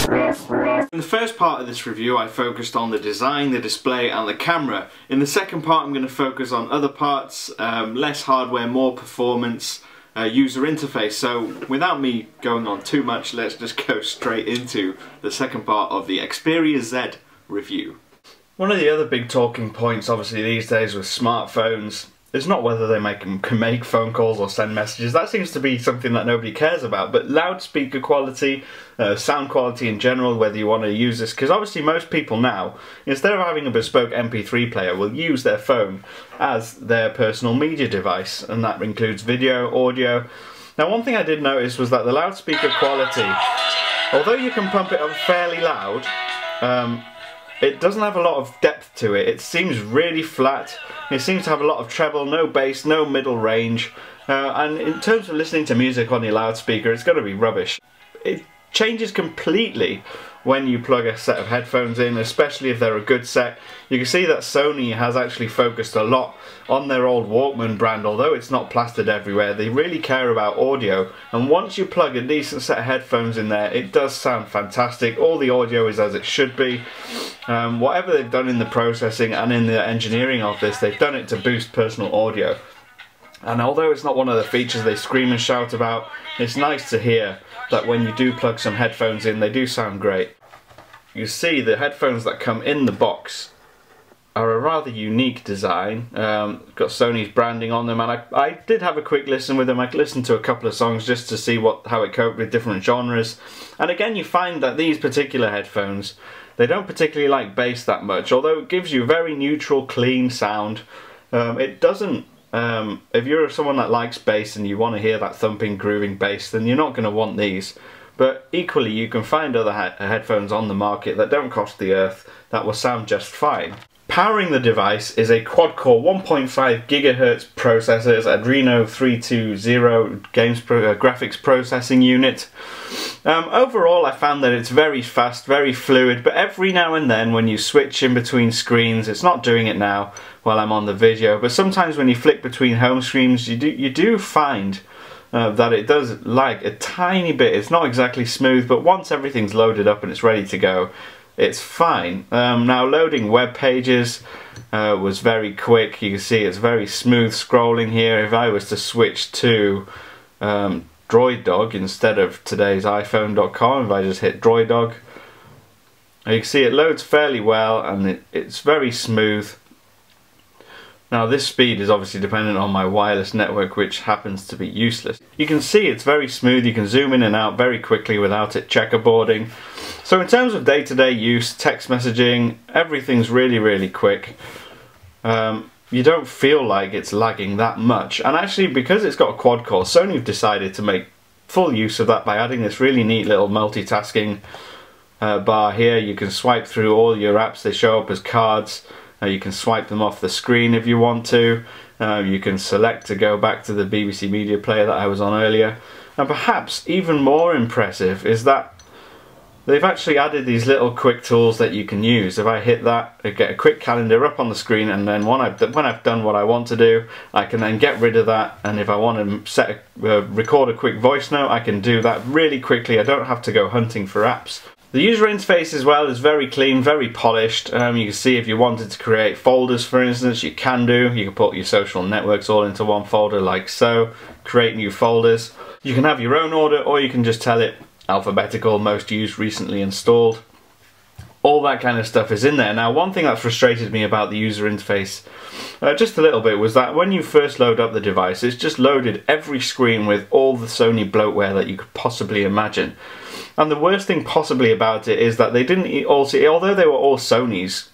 In the first part of this review I focused on the design, the display and the camera. In the second part I'm going to focus on other parts, less hardware, more performance, user interface. So without me going on too much, let's just go straight into the second part of the Xperia Z review. One of the other big talking points obviously these days with smartphones is not whether they can make phone calls or send messages. That seems to be something that nobody cares about, but loudspeaker quality, sound quality in general, whether you want to use this, because obviously most people now, instead of having a bespoke MP3 player, will use their phone as their personal media device, and that includes video, audio. Now one thing I did notice was that the loudspeaker quality, although you can pump it up fairly loud, it doesn't have a lot of depth to it. It seems really flat. It seems to have a lot of treble, no bass, no middle range. And in terms of listening to music on your loudspeaker, it's going to be rubbish. It changes completely when you plug a set of headphones in, especially if they're a good set. You can see that Sony has actually focused a lot on their old Walkman brand, although it's not plastered everywhere. They really care about audio, and once you plug a decent set of headphones in there, it does sound fantastic. All the audio is as it should be. Whatever they've done in the processing and in the engineering of this, they've done it to boost personal audio. And although it's not one of the features they scream and shout about, it's nice to hear that when you do plug some headphones in, they do sound great. You see the headphones that come in the box are a rather unique design. Got Sony's branding on them, and I did have a quick listen with them. I listened to a couple of songs just to see how it coped with different genres. And again, you find that these particular headphones, they don't particularly like bass that much, although it gives you a very neutral, clean sound. It doesn't, if you're someone that likes bass and you want to hear that thumping, grooving bass, then you're not going to want these. But equally, you can find other headphones on the market that don't cost the earth that will sound just fine. Powering the device is a quad-core 1.5 GHz processor, it's Adreno 320 graphics processing unit. Overall, I found that it's very fast, very fluid, but every now and then when you switch in between screens, it's not doing it now while I'm on the video, but sometimes when you flick between home screens, you do find that it does lag a tiny bit. It's not exactly smooth, but once everything's loaded up and it's ready to go, it's fine. Now loading web pages was very quick. You can see it's very smooth scrolling here. If I was to switch to DroidDog instead of today's iPhone.com, if I just hit DroidDog, you can see it loads fairly well, and it's very smooth. Now this speed is obviously dependent on my wireless network, which happens to be useless. You can see it's very smooth. You can zoom in and out very quickly without it checkerboarding. So in terms of day-to-day use, text messaging, everything's really quick. You don't feel like it's lagging that much. And actually, because it's got a quad core, Sony have decided to make full use of that by adding this really neat little multitasking bar here. You can swipe through all your apps. They show up as cards. You can swipe them off the screen if you want to. You can select to go back to the BBC Media Player that I was on earlier. And perhaps even more impressive is that they've actually added these little quick tools that you can use. If I hit that, I get a quick calendar up on the screen, and then when I've done what I want to do, I can then get rid of that. And if I want to record a quick voice note, I can do that really quickly. I don't have to go hunting for apps. The user interface as well is very clean, very polished. You can see if you wanted to create folders, for instance, you can do. You can put your social networks all into one folder like so, create new folders. You can have your own order, or you can just tell it alphabetical, most used, recently installed. All that kind of stuff is in there. Now one thing that frustrated me about the user interface just a little bit was that when you first load up the device, it's just loaded every screen with all the Sony bloatware that you could possibly imagine. And the worst thing possibly about it is that they didn't also, although they were all Sony's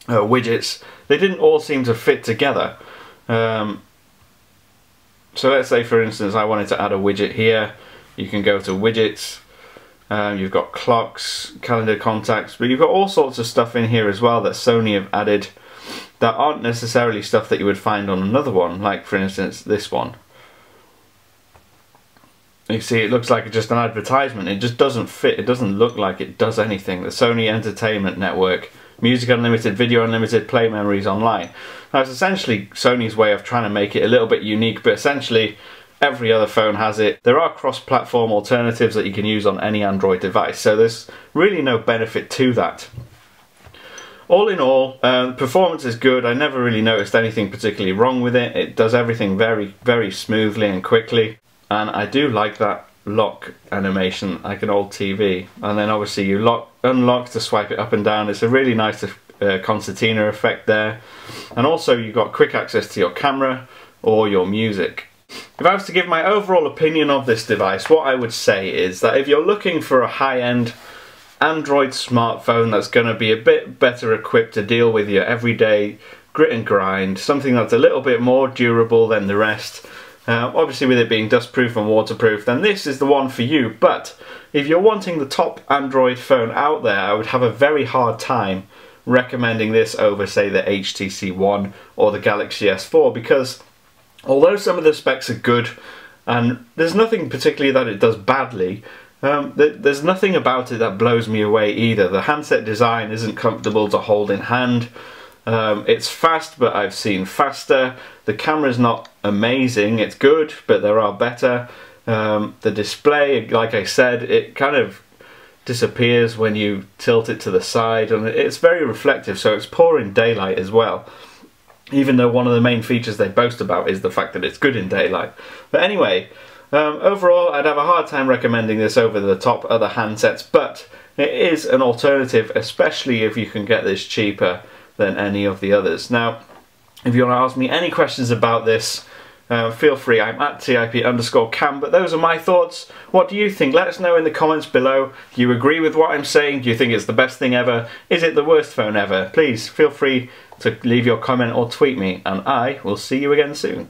widgets, they didn't all seem to fit together. So let's say for instance I wanted to add a widget here. You can go to widgets, you've got clocks, calendar contacts, but you've got all sorts of stuff in here as well that Sony have added that aren't necessarily stuff that you would find on another one, like for instance this one. You see it looks like just an advertisement. It just doesn't fit. It doesn't look like it does anything. The Sony Entertainment Network, Music Unlimited, Video Unlimited, Play Memories Online. Now it's essentially Sony's way of trying to make it a little bit unique, but essentially every other phone has it. There are cross-platform alternatives that you can use on any Android device, so there's really no benefit to that. All in all, performance is good. I never really noticed anything particularly wrong with it. It does everything very, very smoothly and quickly. And I do like that lock animation, like an old TV. And then obviously you unlock to swipe it up and down. It's a really nice concertina effect there. And also you've got quick access to your camera or your music. If I was to give my overall opinion of this device, what I would say is that if you're looking for a high-end Android smartphone that's going to be a bit better equipped to deal with your everyday grit and grind, something that's a little bit more durable than the rest, obviously with it being dustproof and waterproof, then this is the one for you. But if you're wanting the top Android phone out there, I would have a very hard time recommending this over, say, the HTC One or the Galaxy S4, because although some of the specs are good and there's nothing particularly that it does badly, there's nothing about it that blows me away either. The handset design isn't comfortable to hold in hand. It's fast, but I've seen faster. The camera's not amazing. It's good, but there are better. The display, like I said, it kind of disappears when you tilt it to the side, and it's very reflective, so it's poor in daylight as well. Even though one of the main features they boast about is the fact that it's good in daylight. But anyway, overall, I'd have a hard time recommending this over the top other handsets, but it is an alternative, especially if you can get this cheaper than any of the others. Now, if you want to ask me any questions about this, feel free. I'm at TIP_cam, but those are my thoughts. What do you think? Let us know in the comments below. Do you agree with what I'm saying? Do you think it's the best thing ever? Is it the worst phone ever? Please feel free to leave your comment or tweet me, and I will see you again soon.